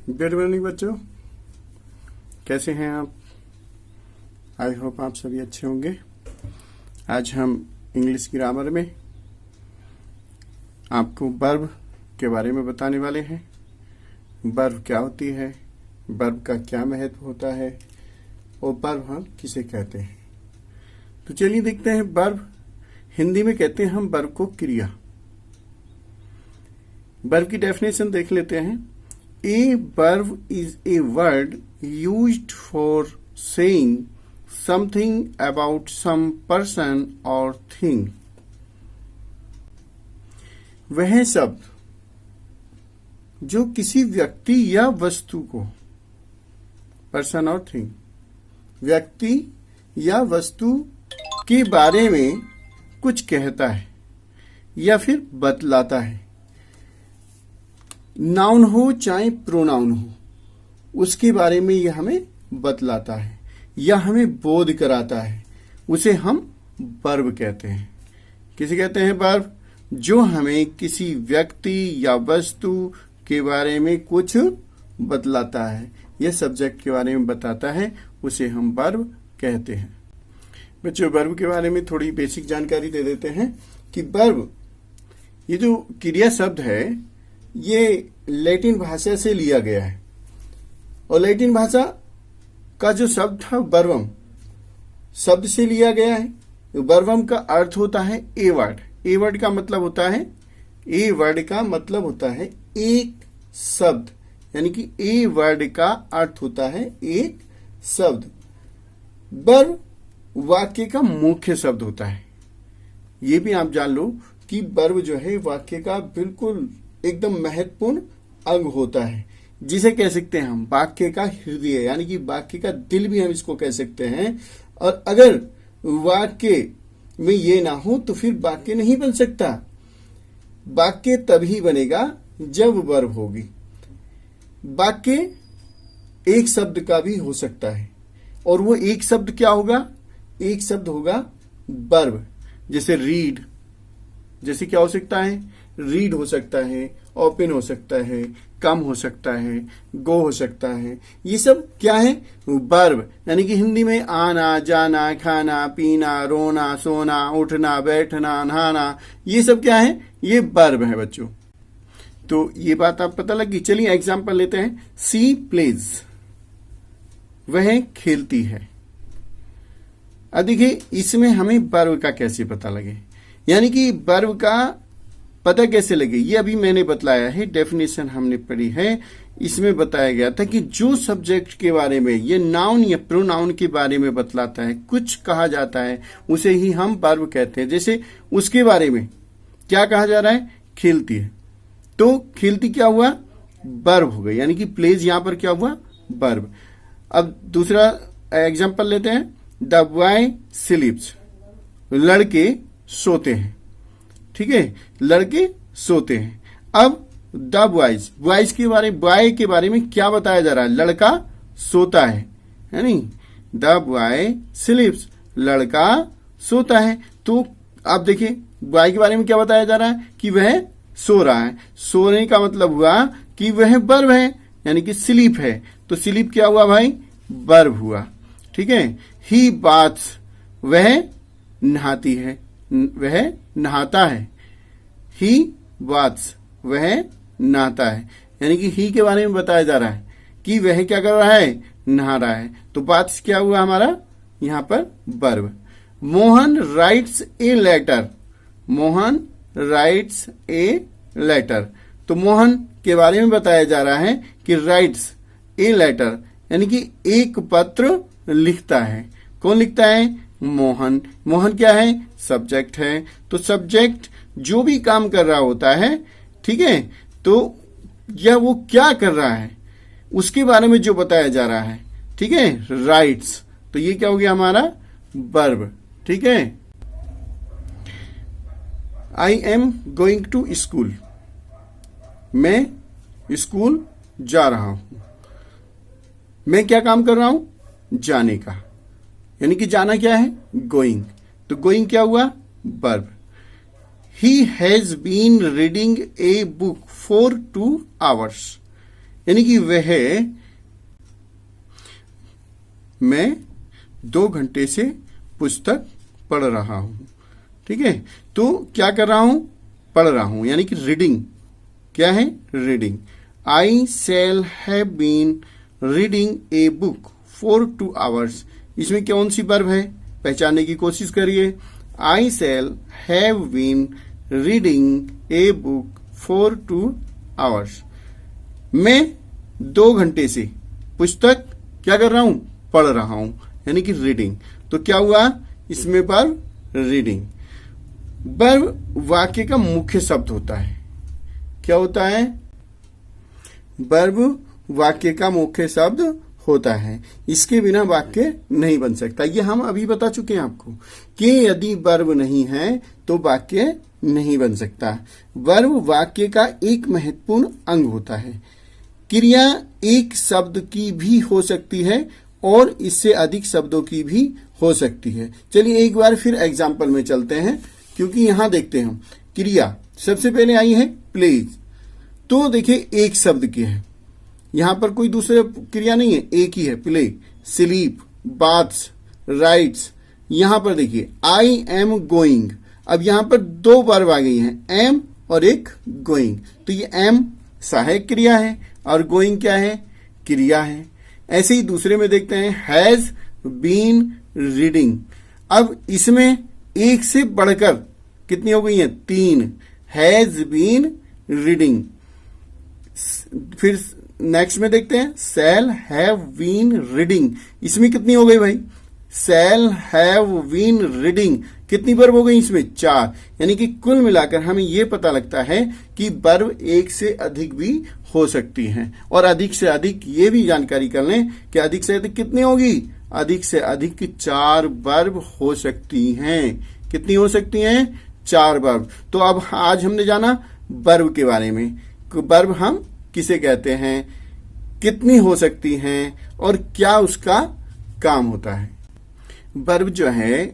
Good morning बच्चों, कैसे हैं आप? आई होप आप सभी अच्छे होंगे। आज हम इंग्लिश ग्रामर में आपको वर्ब के बारे में बताने वाले हैं। वर्ब क्या होती है, वर्ब का क्या महत्व होता है और वर्ब हम किसे कहते हैं। तो चलिए देखते हैं। वर्ब हिंदी में कहते हैं हम वर्ब को क्रिया। वर्ब की डेफिनेशन देख लेते हैं। A verb is a word used for saying something about some person or thing. वह शब्द जो किसी व्यक्ति या वस्तु को, पर्सन और थिंग, व्यक्ति या वस्तु के बारे में कुछ कहता है या फिर बतलाता है। नाउन हो चाहे प्रोनाउन हो, उसके बारे में यह हमें बतलाता है या हमें बोध कराता है, उसे हम वर्ब कहते हैं। किसे कहते हैं? वर्ब। जो हमें किसी व्यक्ति या वस्तु के बारे में कुछ बतलाता है या सब्जेक्ट के बारे में बताता है, उसे हम वर्ब कहते हैं। बच्चों, वर्ब के बारे में थोड़ी बेसिक जानकारी दे देते हैं कि वर्ब, ये जो क्रिया शब्द है, ये लैटिन भाषा से लिया गया है। और लैटिन भाषा का जो शब्द था वर्बम शब्द से लिया गया है। वर्बम का अर्थ होता है ए वर्ड। ए वर्ड का मतलब होता है, ए वर्ड का मतलब होता है एक शब्द, यानी कि ए वर्ड का अर्थ होता है एक शब्द। वर्ब वाक्य का मुख्य शब्द होता है। ये भी आप जान लो कि वर्ब जो है वाक्य का बिल्कुल एकदम महत्वपूर्ण अंग होता है, जिसे कह सकते हैं हम वाक्य का हृदय, यानी कि वाक्य का दिल भी हम इसको कह सकते हैं। और अगर वाक्य में ये ना हो तो फिर वाक्य नहीं बन सकता। वाक्य तभी बनेगा जब वर्ब होगी। वाक्य एक शब्द का भी हो सकता है, और वो एक शब्द क्या होगा? एक शब्द होगा वर्ब। जैसे रीड, जैसे क्या हो सकता है? रीड हो सकता है, ओपन हो सकता है, कम हो सकता है, गो हो सकता है। ये सब क्या है? वर्ब। यानी कि हिंदी में आना, जाना, खाना, पीना, रोना, सोना, उठना, बैठना, नहाना, ये सब क्या है? ये वर्ब है बच्चों। तो ये बात आप पता लगी। चलिए एग्जाम्पल लेते हैं। सी प्लेज, वह खेलती है। अब देखिए, इसमें हमें वर्ब का कैसे पता लगे, यानी कि वर्ब का पता कैसे लगे, ये अभी मैंने बतलाया है। डेफिनेशन हमने पढ़ी है, इसमें बताया गया था कि जो सब्जेक्ट के बारे में, ये नाउन या प्रोनाउन के बारे में बतलाता है, कुछ कहा जाता है, उसे ही हम वर्ब कहते हैं। जैसे उसके बारे में क्या कहा जा रहा है? खेलती है, तो खेलती क्या हुआ? वर्ब हो गई, यानी कि प्लेज यहां पर क्या हुआ? वर्ब। अब दूसरा एग्जाम्पल लेते हैं। द बॉय स्लीप्स, लड़के सोते हैं। ठीक है, लड़के सोते हैं। अब द बॉयज, बॉयज के बारे, बॉय के बारे में क्या बताया जा रहा है? लड़का सोता है नहीं? द बॉय स्लीप्स, लड़का सोता है। तो आप देखिए, बॉय के बारे में क्या बताया जा रहा है? कि वह सो रहा है। सोने का मतलब हुआ कि वह वर्ब है, यानी कि स्लीप है। तो स्लीप क्या हुआ भाई? वर्ब हुआ। ठीक है। ही बाथ्स, वह नहाती है, वह नहाता है। ही बाथ्स, वह नहाता है, यानी कि ही के बारे में बताया जा रहा है कि वह क्या कर रहा है? नहा रहा है। तो बाथ्स क्या हुआ हमारा? यहां पर verb. Mohan writes a letter, Mohan writes a letter. तो मोहन के बारे में बताया जा रहा है कि राइट्स ए लेटर, यानी कि एक पत्र लिखता है। कौन लिखता है? मोहन। मोहन क्या है? सब्जेक्ट है। तो सब्जेक्ट जो भी काम कर रहा होता है, ठीक है, तो यह वो क्या कर रहा है उसके बारे में जो बताया जा रहा है, ठीक है, राइट्स। तो ये क्या हो गया हमारा? वर्ब। ठीक है। I am going to school, मैं स्कूल जा रहा हूं। मैं क्या काम कर रहा हूं? जाने का, यानी कि जाना क्या है? गोइंग। तो गोइंग क्या हुआ? Verb. He has been reading a book for 2 hours, यानी कि मैं 2 घंटे से पुस्तक पढ़ रहा हूं। ठीक है, तो क्या कर रहा हूं? पढ़ रहा हूं, यानी कि रीडिंग। क्या है? Reading. I shall have been reading a book for 2 hours। इसमें कौन सी वर्ब है? पहचानने की कोशिश करिए। I shall have been reading a book for 2 hours। मैं 2 घंटे से पुस्तक क्या कर रहा हूं? पढ़ रहा हूं, यानी कि रीडिंग। तो क्या हुआ? इसमें वर्ब रीडिंग। वर्ब वाक्य का मुख्य शब्द होता है। क्या होता है? वर्ब वाक्य का मुख्य शब्द होता है। इसके बिना वाक्य नहीं बन सकता। ये हम अभी बता चुके हैं आपको कि यदि वर्ब नहीं है तो वाक्य नहीं बन सकता। वर्ब वाक्य का एक महत्वपूर्ण अंग होता है। क्रिया एक शब्द की भी हो सकती है और इससे अधिक शब्दों की भी हो सकती है। चलिए एक बार फिर एग्जाम्पल में चलते हैं, क्योंकि यहां देखते हैं क्रिया सबसे पहले आई है प्लेज। तो देखिए एक शब्द की है, यहां पर कोई दूसरा क्रिया नहीं है, एक ही है, प्ले, स्लीप, बाथ्स, राइट्स। यहां पर देखिए आई एम गोइंग। अब यहां पर 2 वर्ब आ गई हैं, एम और एक गोइंग। तो ये एम सहायक क्रिया है और गोइंग क्या है? क्रिया है। ऐसे ही दूसरे में देखते हैं हैज बीन रीडिंग। अब इसमें एक से बढ़कर कितनी हो गई हैं? 3। Has been reading. फिर नेक्स्ट में देखते हैं शैल हैव बीन रीडिंग। इसमें कितनी हो गई भाई? Shall have been reading. कितनी वर्ब हो गई इसमें? 4। यानी कि कुल मिलाकर हमें यह पता लगता है कि वर्ब एक से अधिक भी हो सकती हैं। और अधिक से अधिक ये भी जानकारी कर लें कि अधिक से अधिक कितनी होगी? अधिक से अधिक 4 वर्ब हो सकती हैं। कितनी हो सकती हैं? 4 वर्ब। तो अब आज हमने जाना वर्ब के बारे में। वर्ब हम किसे कहते हैं, कितनी हो सकती हैं और क्या उसका काम होता है। वर्ब जो है,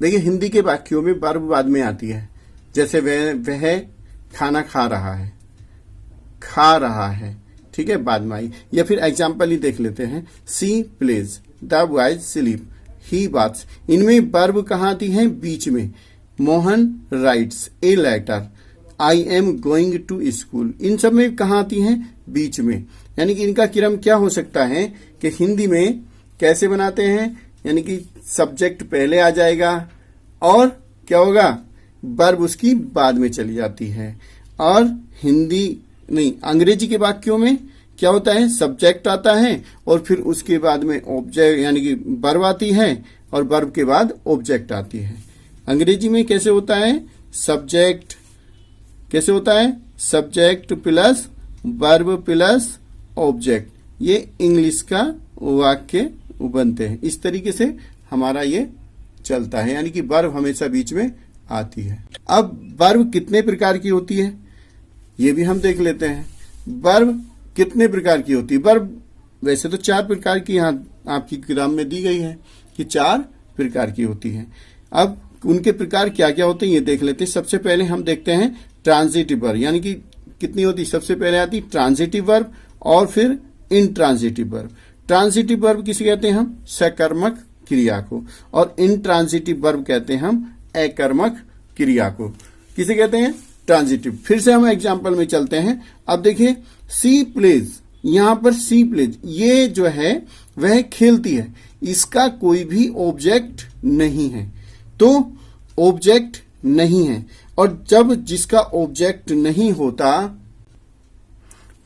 देखिए हिंदी के वाक्यों में वर्ब बाद में आती है। जैसे वह खाना खा रहा है, खा रहा है, ठीक है, बाद में आई। या फिर एग्जाम्पल ही देख लेते हैं, she plays, the boys sleep, he baths. इनमें वर्ब कहाँ आती है? बीच में। Mohan writes a letter, I am going to school. इन सब में कहाँ आती हैं? बीच में। यानी कि इनका क्रम क्या हो सकता है कि हिंदी में कैसे बनाते हैं, यानी कि सब्जेक्ट पहले आ जाएगा और क्या होगा? वर्ब उसकी बाद में चली जाती है। और हिंदी नहीं, अंग्रेजी के वाक्यों में क्या होता है? सब्जेक्ट आता है और फिर उसके बाद में ऑब्जेक्ट, यानी कि वर्ब आती है और वर्ब के बाद ऑब्जेक्ट आती है। अंग्रेजी में कैसे होता है? सब्जेक्ट कैसे होता है? Subject plus verb plus object. ये इंग्लिश का वाक्य बनते हैं। इस तरीके से हमारा ये चलता है, यानी कि वर्ब हमेशा बीच में आती है। अब वर्ब कितने प्रकार की होती है ये भी हम देख लेते हैं। वर्ब कितने प्रकार की होती है? वर्ब वैसे तो 4 प्रकार की यहाँ आपकी किताब में दी गई है कि 4 प्रकार की होती है। अब उनके प्रकार क्या क्या होते हैं ये देख लेते हैं। सबसे पहले हम देखते हैं ट्रांजिटिव वर्ब, यानी कि कितनी होती? सबसे पहले आती ट्रांजिटिव वर्ब और फिर इनट्रांजिटिव वर्ब। ट्रांजिटिव वर्ब किसे कहते हैं? हम सकर्मक क्रिया को। और इनट्रांजिटिव वर्ब कहते हैं हम अकर्मक क्रिया को। किसे कहते हैं? ट्रांजिटिव। फिर से हम एग्जाम्पल में चलते हैं। अब देखिए सी प्लेज, यहां पर सी प्लेज ये जो है वह खेलती है, इसका कोई भी ऑब्जेक्ट नहीं है। तो ऑब्जेक्ट नहीं है, और जब जिसका ऑब्जेक्ट नहीं होता,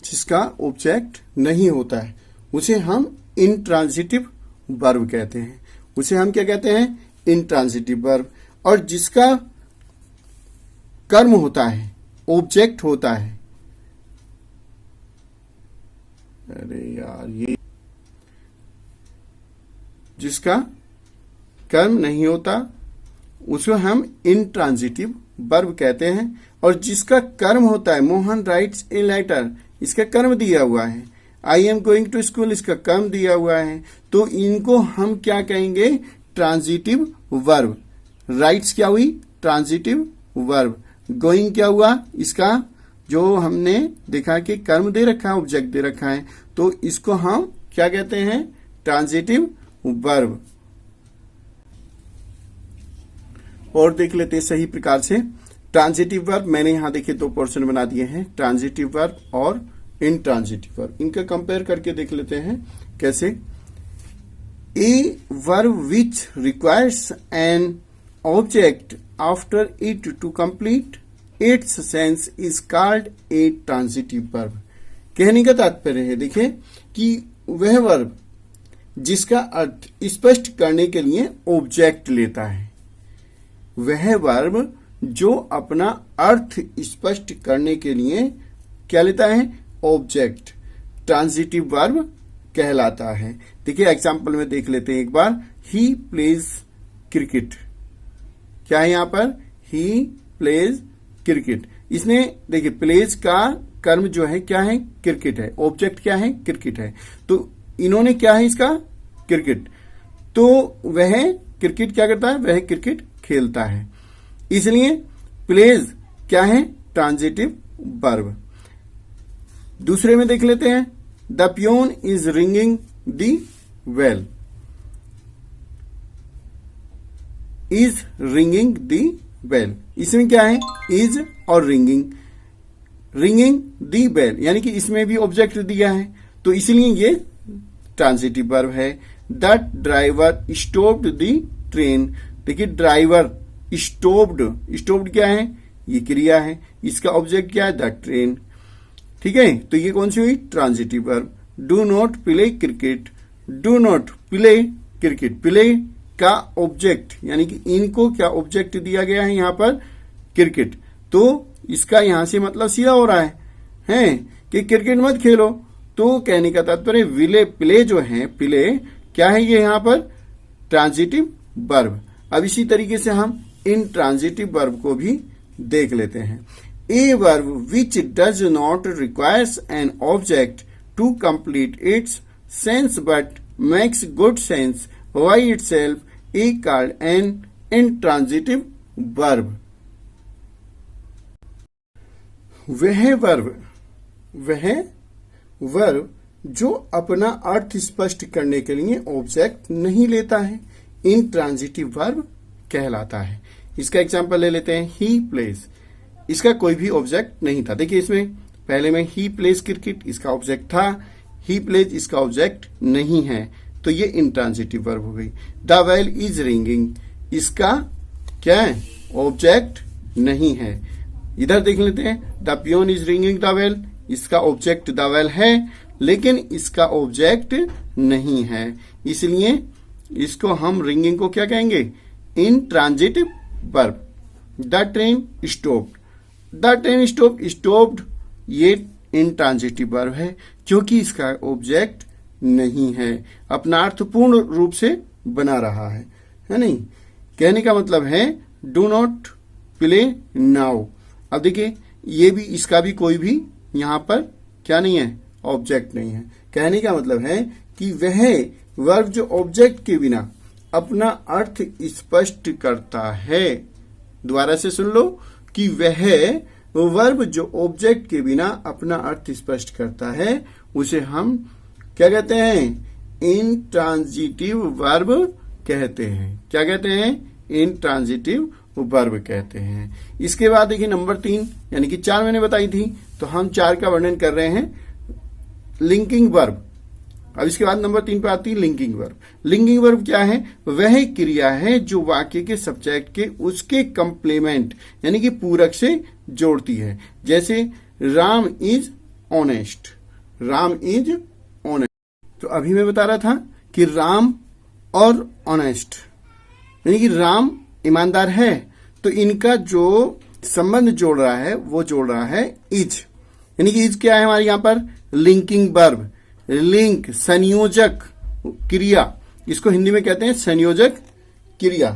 जिसका ऑब्जेक्ट नहीं होता है उसे हम इनट्रांजिटिव वर्ब कहते हैं। उसे हम क्या कहते हैं? Intransitive verb. और जिसका कर्म होता है, ऑब्जेक्ट होता है, अरे यार ये जिसका कर्म नहीं होता उसको हम इनट्रांजिटिव वर्ब कहते हैं। और जिसका कर्म होता है, मोहन राइट्स ए लेटर, इसका कर्म दिया हुआ है। I am going to school, इसका कर्म दिया हुआ है। तो इनको हम क्या कहेंगे? Transitive verb. राइट्स क्या हुई? Transitive verb. गोइंग क्या हुआ? इसका जो हमने देखा कि कर्म दे रखा है, ऑब्जेक्ट दे रखा है, तो इसको हम क्या कहते हैं? Transitive verb. और देख लेते हैं सही प्रकार से ट्रांजिटिव वर्ब। मैंने यहां देखे 2 पोर्शन बना दिए हैं, ट्रांजिटिव वर्ब और इंट्रांजिटिव वर्ब। इनका कंपेयर करके देख लेते हैं कैसे। A verb which requires an object after it to complete its sense is called a transitive verb. कहने का तात्पर्य है, देखिए, कि वह वर्ब जिसका अर्थ स्पष्ट करने के लिए ऑब्जेक्ट लेता है, वह वर्ब जो अपना अर्थ स्पष्ट करने के लिए क्या लेता है? ऑब्जेक्ट, ट्रांजिटिव वर्ब कहलाता है। देखिए एग्जांपल में देख लेते हैं एक बार। ही प्लेज क्रिकेट, क्या है यहां पर? He plays cricket. इसने देखिए प्लेज का कर्म जो है क्या है? क्रिकेट है। ऑब्जेक्ट क्या है? क्रिकेट है। तो इन्होंने क्या है इसका? क्रिकेट। तो वह क्रिकेट क्या करता है? वह क्रिकेट खेलता है। इसलिए प्लेज क्या है? Transitive verb. दूसरे में देख लेते हैं। The peon is ringing the bell. Is ringing the bell, इसमें क्या है? इज और रिंगिंग। रिंगिंग द बेल यानी कि इसमें भी ऑब्जेक्ट दिया है, तो इसलिए ये ट्रांजिटिव वर्ब है। The driver stopped the train. देखिए ड्राइवर स्टॉप्ड, स्टॉप्ड क्या है? ये क्रिया है, इसका ऑब्जेक्ट क्या है? The train. ठीक है, तो ये कौन सी हुई? Transitive verb. Do not play cricket. Do not play cricket, play का ऑब्जेक्ट यानी कि इनको क्या ऑब्जेक्ट दिया गया है यहां पर? क्रिकेट। तो इसका यहां से मतलब सीधा हो रहा है कि क्रिकेट मत खेलो। तो कहने का तात्पर्य विले प्ले जो है, प्ले क्या है ये यहां पर? Transitive verb. अब इसी तरीके से हम इन ट्रांजिटिव वर्ब को भी देख लेते हैं। A verb which does not requires an object to complete its sense but makes good sense by itself a called an intransitive verb. वह वर्ब जो अपना अर्थ स्पष्ट करने के लिए ऑब्जेक्ट नहीं लेता है, इंट्रांजिटिव वर्ब कहलाता है। इसका एग्जांपल ले लेते हैं। ही प्लेज, इसका कोई भी ऑब्जेक्ट नहीं था। देखिए इसमें पहले में ही प्लेज क्रिकेट, इसका ऑब्जेक्ट था। ही प्लेज इसका ऑब्जेक्ट नहीं है, तो ये इंट्रांजिटिव वर्ब हो गई। द बेल इज रिंगिंग, इसका क्या है? ऑब्जेक्ट नहीं है। इधर देख लेते हैं। The peon is ringing the bell, इसका ऑब्जेक्ट द बेल है, लेकिन इसका ऑब्जेक्ट नहीं है, इसलिए इसको हम रिंगिंग को क्या कहेंगे? Intransitive verb. The train stopped, the train stopped ये इंट्रांजिटिव वर्ब है, क्योंकि इसका ऑब्जेक्ट नहीं है, अपना अर्थ पूर्ण रूप से बना रहा है नहीं? कहने का मतलब है डू नॉट प्ले नाउ। अब देखिए ये भी, इसका भी कोई भी यहां पर क्या नहीं है? ऑब्जेक्ट नहीं है। कहने का मतलब है कि वह वर्ब जो ऑब्जेक्ट के बिना अपना अर्थ स्पष्ट करता है, दोबारा से सुन लो, कि वह वर्ब जो ऑब्जेक्ट के बिना अपना अर्थ स्पष्ट करता है, उसे हम क्या कहते हैं? इंट्रांजिटिव वर्ब कहते हैं। क्या कहते हैं? इंट्रांजिटिव वर्ब कहते हैं। इसके बाद देखिए नंबर 3 यानी कि 4 मैंने बताई थी, तो हम 4 का वर्णन कर रहे हैं लिंकिंग वर्ब। अब इसके बाद नंबर 3 पर आती है लिंकिंग वर्ब। लिंकिंग वर्ब क्या है? वह क्रिया है जो वाक्य के सब्जेक्ट के उसके कंप्लीमेंट यानी कि पूरक से जोड़ती है। जैसे Ram is honest, Ram is honest. तो अभी मैं बता रहा था कि राम और ऑनेस्ट यानी कि राम ईमानदार है, तो इनका जो संबंध जोड़ रहा है वो जोड़ रहा है इज, यानी कि इज क्या है हमारे यहां पर? Linking verb. लिंक संयोजक क्रिया, इसको हिंदी में कहते हैं संयोजक क्रिया।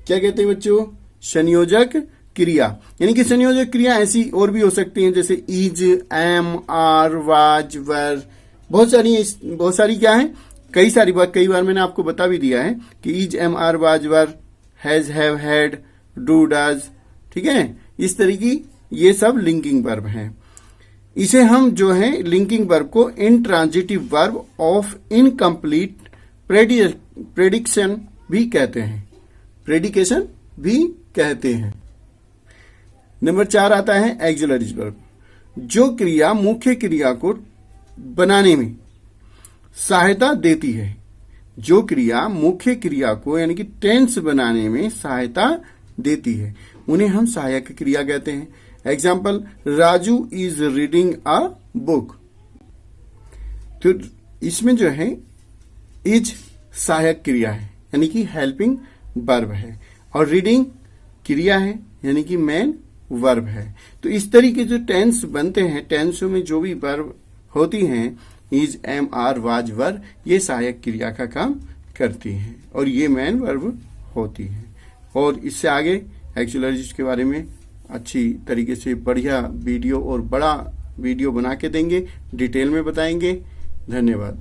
क्या कहते हैं बच्चों? संयोजक क्रिया। यानी कि संयोजक क्रिया ऐसी और भी हो सकती हैं, जैसे इज, एम, आर, वाज, वर, बहुत सारी क्या है? कई बार मैंने आपको बता भी दिया है कि is, am, are, was, were, has, have, had, do, does. ठीक है, इस तरह की ये सब लिंकिंग वर्ब हैं। इसे हम जो है लिंकिंग वर्ब को intransitive verb of incomplete prediction भी कहते हैं, प्रेडिकेशन भी कहते हैं। नंबर 4 आता है एक्सिलरीज वर्ब, जो क्रिया मुख्य क्रिया को बनाने में सहायता देती है, जो क्रिया मुख्य क्रिया को यानी कि टेंस बनाने में सहायता देती है, उन्हें हम सहायक क्रिया कहते हैं। Example, Raju is reading a book. तो इसमें जो है इज सहायक क्रिया है यानी कि हेल्पिंग वर्ब है, और रीडिंग क्रिया है यानी कि मेन वर्ब है। तो इस तरीके जो टेंस बनते हैं, टेंसों में जो भी वर्ब होती हैं, इज, एम, आर, वाज, वर, ये सहायक क्रिया का काम करती हैं और ये मेन वर्ब होती है। और इससे आगे एक्सिलरीज के बारे में अच्छी तरीके से बढ़िया वीडियो और बड़ा वीडियो बना के देंगे, डिटेल में बताएंगे। धन्यवाद।